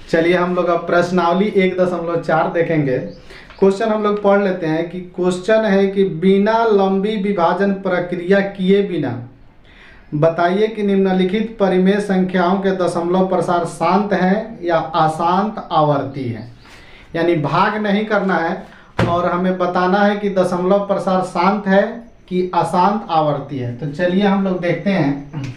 चलिए हम लोग अब प्रश्नावली 1.4 देखेंगे। क्वेश्चन हम लोग पढ़ लेते हैं कि क्वेश्चन है कि बिना लंबी विभाजन प्रक्रिया किए बिना बताइए कि निम्नलिखित परिमेय संख्याओं के दशमलव प्रसार शांत है या अशांत आवर्ती है। यानी भाग नहीं करना है और हमें बताना है कि दशमलव प्रसार शांत है कि अशांत आवर्ती है। तो चलिए हम लोग देखते हैं।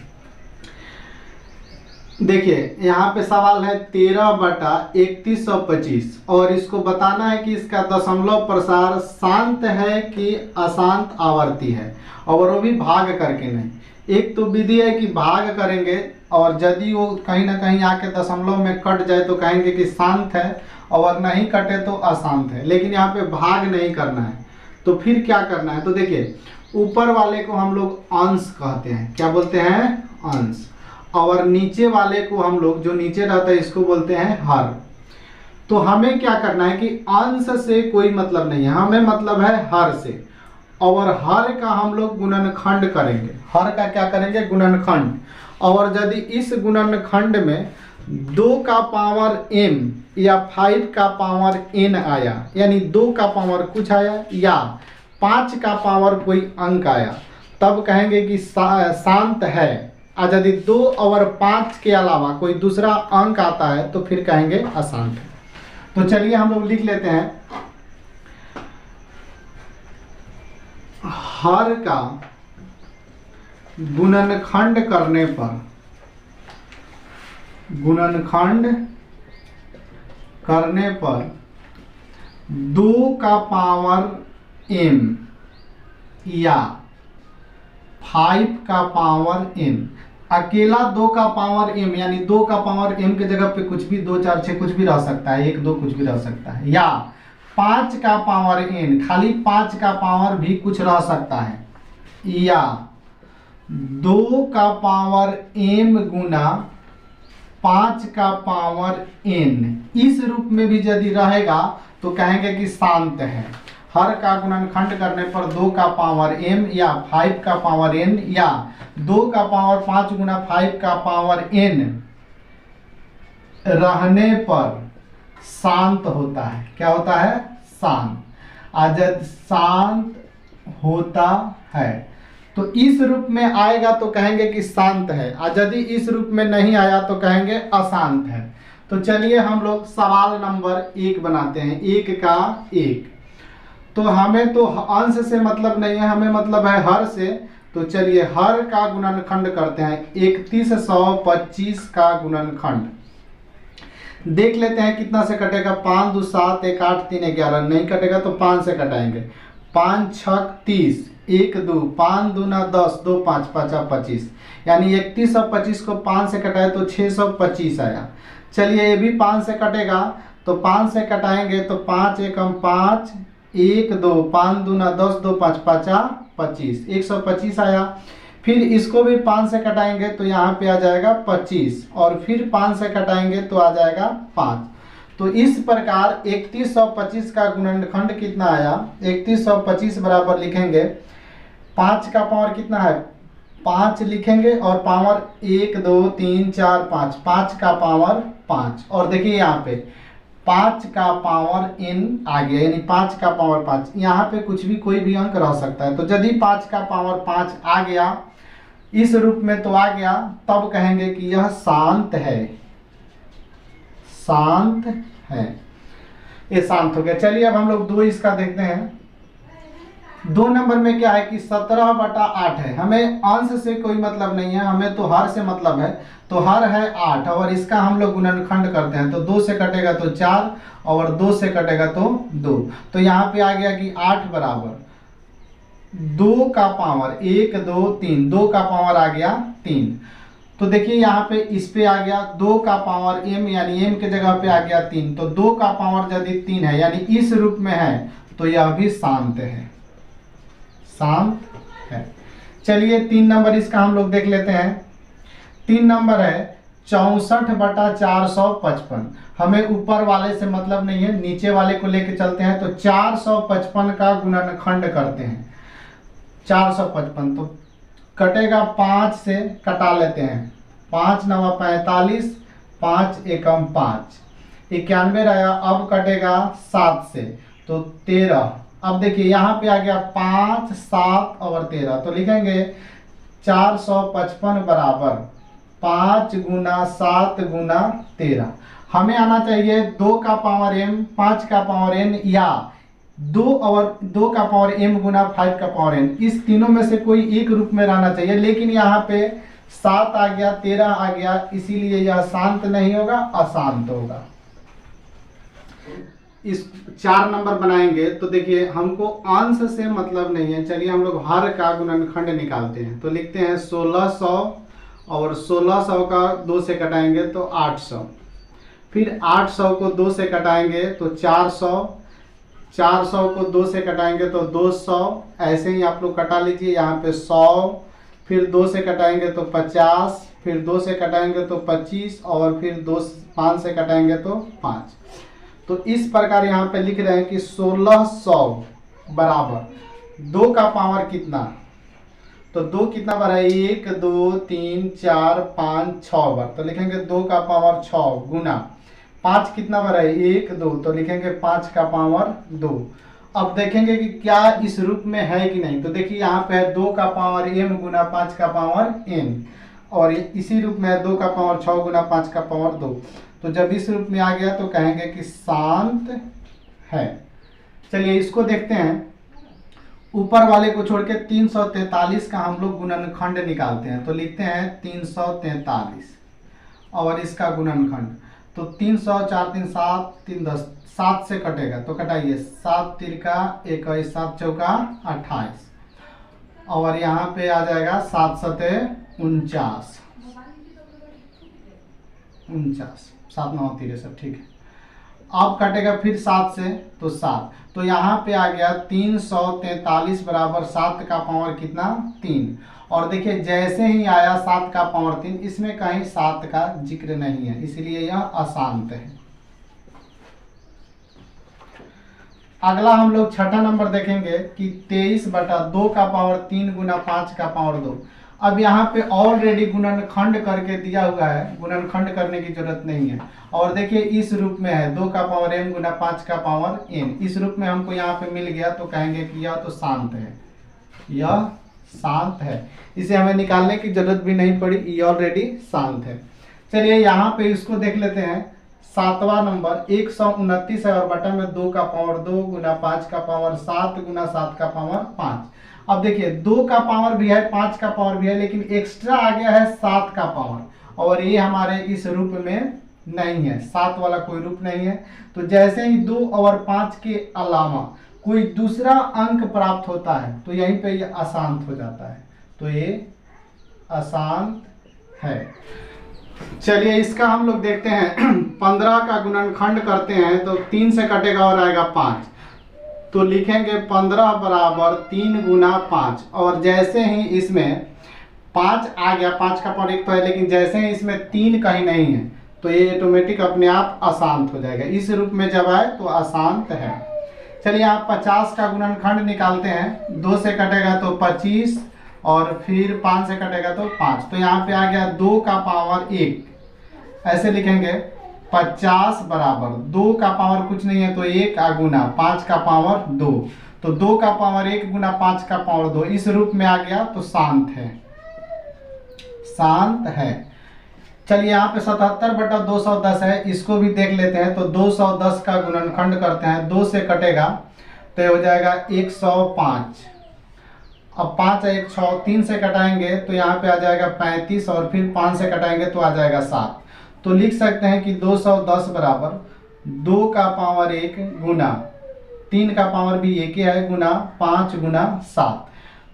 देखिए यहाँ पे सवाल है 13/3125 और इसको बताना है कि इसका दशमलव प्रसार शांत है कि अशांत आवर्ती है, और वो भी भाग करके नहीं। एक तो विधि है कि भाग करेंगे और यदि वो कहीं ना कहीं आके दशमलव में कट जाए तो कहेंगे कि शांत है, और नहीं कटे तो अशांत है। लेकिन यहाँ पे भाग नहीं करना है, तो फिर क्या करना है। तो देखिए ऊपर वाले को हम लोग अंश कहते हैं, क्या बोलते हैं, अंश, और नीचे वाले को हम लोग, जो नीचे रहता है, इसको बोलते हैं हर। तो हमें क्या करना है कि अंश से कोई मतलब नहीं है, हमें मतलब है हर से, और हर का हम लोग गुणनखंड करेंगे। हर का क्या करेंगे, गुणनखंड। और यदि इस गुणनखंड में 2 का पावर m या 5 का पावर n आया, यानी 2 का पावर कुछ आया या 5 का पावर कोई अंक आया, तब कहेंगे कि शांत है। और यदि 2 और 5 के अलावा कोई दूसरा अंक आता है तो फिर कहेंगे अशांत है। तो चलिए हम लोग लिख लेते हैं। हर का गुणनखंड करने पर, गुणनखंड करने पर 2 का पावर m या 5 का पावर n, अकेला 2 का पावर m, यानी 2 का पावर m के जगह पे कुछ भी 2 4 6 कुछ भी रह सकता है, 1 2 कुछ भी रह सकता है, या 5 का पावर n, खाली 5 का पावर भी कुछ रह सकता है, या 2 का पावर m गुना 5 का पावर n, इस रूप में भी यदि रहेगा तो कहेंगे कि शांत है। हर का गुणनखंड करने पर 2 का पावर m या 5 का पावर n या 2 का पावर 5 गुना 5 का पावर n रहने पर शांत होता है। क्या होता है, शांत। अजद शांत होता है, तो इस रूप में आएगा तो कहेंगे कि शांत है, और यदि इस रूप में नहीं आया तो कहेंगे अशांत है। तो चलिए हम लोग सवाल नंबर 1 बनाते हैं। 1 का 1, तो हमें तो अंश से मतलब नहीं है, हमें मतलब है हर से। तो चलिए हर का गुणनखंड करते हैं। 3125 का गुणनखंड देख लेते हैं कितना से कटेगा। 5 2 7 1 8 3 11, नहीं कटेगा तो 5 से कटाएंगे। 5 6 30, 1 2, 5 2 9 10, 2 5 5 25, यानी 3125 को 5 से कटाए तो 625 आया। चलिए ये भी 5 से कटेगा, तो 5 से कटाएंगे तो 5 1 5, 1 2, 5 2 9 10, 2 5 5 25, 125 आया। फिर इसको भी 5 से कटाएंगे तो यहाँ पे आ जाएगा 25, और फिर 5 से कटाएंगे तो आ जाएगा 5। तो इस प्रकार 3125 का गुणनखंड कितना आया, 3125 बराबर लिखेंगे 5 का पावर कितना है, 5 लिखेंगे, और पावर 1 2 3 4 5, 5 का पावर 5, और देखिए यहाँ पे 5 का पावर n आ गया, यानी 5 का पावर 5। यहाँ पे कुछ भी कोई भी अंक रह सकता है, तो यदि 5 का पावर 5 आ गया इस रूप में तो आ गया, तब कहेंगे कि यह शांत है, शांत है, ये शांत हो गया। चलिए अब हम लोग 2 इसका देखते हैं। 2 नंबर में क्या है कि 17/8 है। हमें अंश से कोई मतलब नहीं है, हमें तो हर से मतलब है। तो हर है 8, और इसका हम लोग गुणनखंड करते हैं। तो 2 से कटेगा तो 4, और 2 से कटेगा तो 2। तो यहाँ पे आ गया कि 8 बराबर 2 का पावर 1 2 3, 2 का पावर आ गया 3। तो देखिए यहाँ पे इस पे आ गया 2 का पावर m, यानी m के जगह पे आ गया 3। तो 2 का पावर यदि 3 है, यानी इस रूप में है, तो यह भी शांत है, शांत है। चलिए 3 नंबर इसका हम लोग देख लेते हैं। 3 नंबर है 64/455। हमें ऊपर वाले से मतलब नहीं है, नीचे वाले को लेके चलते हैं। तो 455 का गुणनखंड करते हैं। 455 तो कटेगा 5 से, कटा लेते हैं। 5 9 45, 5 एकम 5, 91 आया, अब कटेगा 7 से तो 13। अब देखिए यहाँ पे आ गया 5, 7 और 13, तो लिखेंगे 455 बराबर 5 गुना 7 गुना 13। हमें आना चाहिए 2 का पावर m, 5 का पावर n, या 2 का पावर m गुना 5 का पावर n। इस तीनों में से कोई एक रूप में रहना चाहिए, लेकिन यहाँ पे 7 आ गया, 13 आ गया, इसीलिए यह शांत नहीं होगा, अशांत होगा। इस 4 नंबर बनाएंगे तो देखिए हमको अंश से मतलब नहीं है, चलिए हम लोग हर का गुणनखंड निकालते हैं। तो लिखते हैं 1600 और 1600 का 2 से कटाएंगे तो 800, फिर 800 को 2 से कटाएंगे तो 400, 400 को 2 से कटाएंगे तो 200, ऐसे ही आप लोग कटा लीजिए। यहाँ पे 100, फिर 2 से कटाएंगे तो 50, फिर 2 से कटाएंगे तो 25, और फिर 5 से कटाएंगे तो 5। तो इस प्रकार यहाँ पे लिख रहे हैं कि 1600 बराबर 2 का पावर कितना, तो 2 कितना बार है, 1 2 3 4 5 6 बार, तो लिखेंगे 2 का पावर 6 गुना 5 कितना बार है, 1 2, तो लिखेंगे 5 का पावर 2। अब देखेंगे कि क्या इस रूप में है कि नहीं। तो देखिए यहाँ पे है 2 का पावर m गुना 5 का पावर n, और इसी रूप में है 2 का पावर 6 गुना 5 का पावर 2। तो जब इस रूप में आ गया तो कहेंगे कि शांत है। चलिए इसको देखते हैं। ऊपर वाले को छोड़ के 343 का हम लोग गुणनखंड निकालते हैं। तो लिखते हैं 343 और इसका गुणनखंड, तो 300, 4 3 7 3 10, 7 से कटेगा तो कटाइए, 7 तिरका 21, 7 चौका 28, और यहाँ पे आ जाएगा 7 सते 49, 7 9 63, ठीक है। अब कटेगा फिर 7 से तो 7, तो यहाँ पे आ गया 343 बराबर 7 का पावर कितना, 3। और देखिए जैसे ही आया 7 का पावर 3, इसमें कहीं 7 का जिक्र नहीं है, इसलिए यह अशांत है। अगला हम लोग छठा नंबर देखेंगे कि 23/2 का पावर 3 गुना 5 का पावर 2। अब यहाँ पे ऑलरेडी गुणनखंड करके दिया हुआ है, गुणनखंड करने की जरूरत नहीं है। और देखिए इस रूप में है 2 का पावर m गुना 5 का पावर n, इस रूप में हमको यहाँ पे मिल गया, तो कहेंगे कि यह तो शांत है, यह शांत है। इसे हमें निकालने की जरूरत भी नहीं पड़ी, ये ऑलरेडी शांत है। चलिए यहाँ पे इसको देख लेते हैं। 7वां नंबर 129 है और बटन में 2 का पावर 2 गुना 5 का पावर 7 गुना 7 का पावर 5। अब देखिए 2 का पावर भी है, 5 का पावर भी है, लेकिन एक्स्ट्रा आ गया है 7 का पावर, और ये हमारे इस रूप में नहीं है, 7 वाला कोई रूप नहीं है। तो जैसे ही 2 और 5 के अलावा कोई दूसरा अंक प्राप्त होता है तो यहीं पे ये अशांत हो जाता है, तो ये अशांत है। चलिए इसका हम लोग देखते हैं। 15 का गुणनखंड करते हैं तो 3 से कटेगा और आएगा 5, तो लिखेंगे 15 बराबर 3 गुना 5, और जैसे ही इसमें 5 आ गया, 5 का पावर 1 तो है, लेकिन जैसे ही इसमें 3 कहीं नहीं है तो ये ऑटोमेटिक अपने आप अशांत हो जाएगा। इस रूप में जब आए तो अशांत है। चलिए आप 50 का गुणनखंड निकालते हैं। 2 से कटेगा तो 25, और फिर 5 से कटेगा तो 5, तो यहाँ पे आ गया 2 का पावर 1, ऐसे लिखेंगे 50 बराबर 2 का पावर कुछ नहीं है तो 1 गुना 5 का पावर 2, तो 2 का पावर 1 गुना 5 का पावर 2, इस रूप में आ गया तो शांत है, शांत है। चलिए यहाँ पे 77/210 है, इसको भी देख लेते हैं। तो 210 का गुणनखंड करते हैं। 2 से कटेगा तो हो जाएगा 105, अब 5 1 6, 3 से कटाएंगे तो यहाँ पे आ जाएगा 35, और फिर 5 से कटाएंगे तो आ जाएगा 7। तो लिख सकते हैं कि 210 बराबर 2 का पावर 1 गुना 3 का पावर भी 1 ही है गुना 5 गुना 7।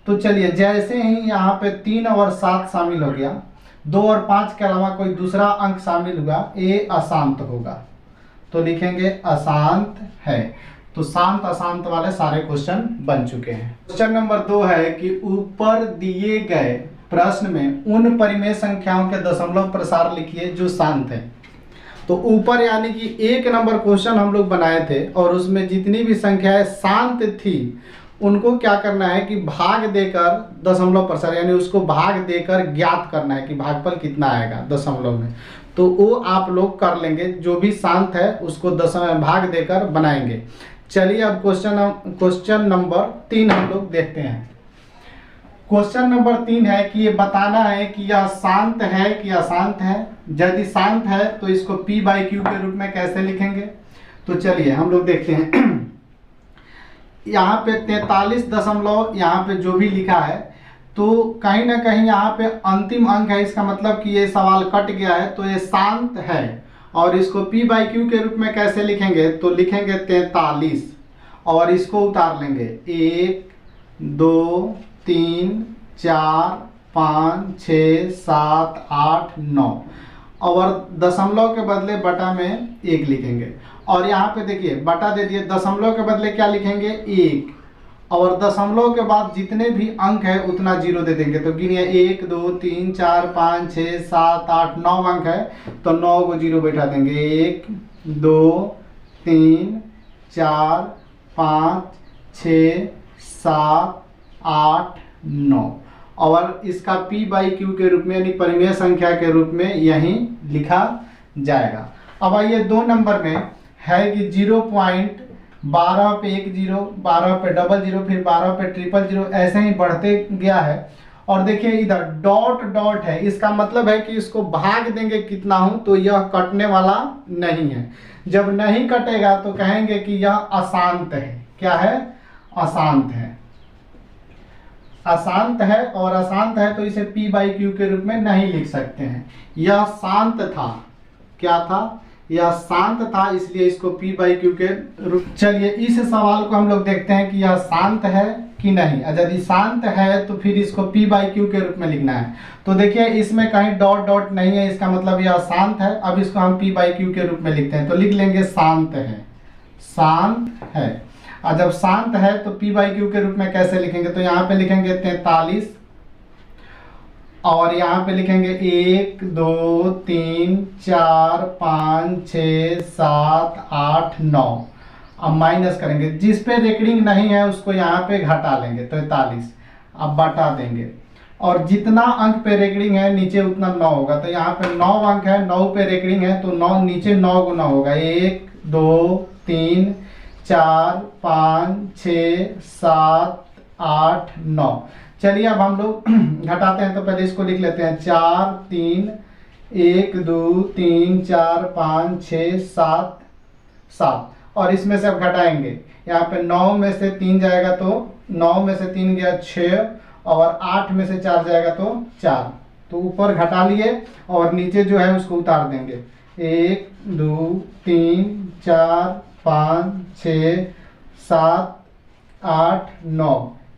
तो चलिए जैसे ही यहाँ पे 3 और 7 शामिल हो गया, 2 और 5 के अलावा कोई दूसरा अंक शामिल हुआ, ये अशांत होगा, तो लिखेंगे अशांत है। तो शांत अशांत वाले सारे क्वेश्चन बन चुके हैं। क्वेश्चन नंबर 2 है कि ऊपर दिए गए प्रश्न में उन परिमेय संख्याओं के दशमलव प्रसार लिखिए जो शांत है। तो ऊपर यानी कि 1 नंबर क्वेश्चन हम लोग बनाए थे, और उसमें जितनी भी संख्याएं शांत थी उनको क्या करना है कि भाग देकर दशमलव प्रसार, यानी उसको भाग देकर ज्ञात करना है कि भागफल कितना आएगा दशमलव में। तो वो आप लोग कर लेंगे, जो भी शांत है उसको 10 में भाग देकर बनाएंगे। चलिए अब क्वेश्चन नंबर 3 हम लोग देखते हैं। क्वेश्चन नंबर 3 है कि ये बताना है कि यह शांत है कि अशांत है। यदि शांत है तो इसको P बाई क्यू के रूप में कैसे लिखेंगे, तो चलिए हम लोग देखते हैं। यहाँ पे 43 दशमलव यहाँ पे जो भी लिखा है, तो कहीं ना कहीं यहाँ पे अंतिम अंक है, इसका मतलब कि ये सवाल कट गया है, तो ये शांत है। और इसको P बाई क्यू के रूप में कैसे लिखेंगे, तो लिखेंगे 43 और इसको उतार लेंगे 1 2 3 4 5 6 7 8 9 और दशमलव के बदले बटा में 1 लिखेंगे। और यहाँ पे देखिए बटा दे दिए, दशमलव के बदले क्या लिखेंगे 1 और दशमलव के बाद जितने भी अंक है उतना 0 दे देंगे। तो गिनिए 1 2 3 4 5 6 7 8 9 अंक है, तो 9 को 0 बैठा देंगे। 1 2 3 4 5 6 7 8 9 और इसका P बाई क्यू के रूप में यानी परिमेय संख्या के रूप में यही लिखा जाएगा। अब आइए 2 नंबर में है कि 0.12 पे 1 0, 12 पे 00, फिर 12 पे 000 ऐसे ही बढ़ते गया है। और देखिए इधर डॉट डॉट है, इसका मतलब है कि इसको भाग देंगे कितना हूं तो यह कटने वाला नहीं है। जब नहीं कटेगा तो कहेंगे कि यह अशांत है। क्या है, अशांत है। अशांत है और अशांत है तो इसे P बाई क्यू के रूप में नहीं लिख सकते हैं। यह शांत था, क्या था, यह शांत था, इसलिए इसको P बाई क्यू के रूप। चलिए इस सवाल को हम लोग देखते हैं कि यह शांत है कि नहीं। यदि शांत है तो फिर इसको P बाई क्यू के रूप में लिखना है। तो देखिए इसमें कहीं डॉट डॉट नहीं है, इसका मतलब यह शांत है। अब इसको हम P बाई क्यू के रूप में लिखते हैं, तो लिख लेंगे शांत है, शांत है। और जब शांत है तो P बाई क्यू के रूप में कैसे लिखेंगे, तो यहाँ पे लिखेंगे 43 और यहाँ पे लिखेंगे 1 2 3 4 5 6 7 8 9। अब माइनस करेंगे, जिस पे रेकरिंग नहीं है उसको यहाँ पे घटा लेंगे, तो 43। अब बटा देंगे और जितना अंक पे रेकरिंग है नीचे उतना 9 होगा। तो यहाँ पे 9 अंक है, 9 पे रेकरिंग है तो 9 नीचे 9 गुना होगा। 1 2 3 4 5 6 7 8 9। चलिए अब हम लोग घटाते हैं, तो पहले इसको लिख लेते हैं 4 3 1 2 3 4 5 6 7 7 और इसमें से अब घटाएंगे। यहाँ पे 9 में से 3 जाएगा तो 9 में से 3 गया 6 और 8 में से 4 जाएगा तो 4। तो ऊपर घटा लिए और नीचे जो है उसको उतार देंगे। 1 2 3 4 5 6 7 8 9।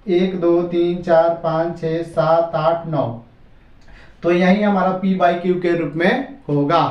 1 2 3 4 5 6 7 8 9। तो यही हमारा P बाई क्यू के रूप में होगा।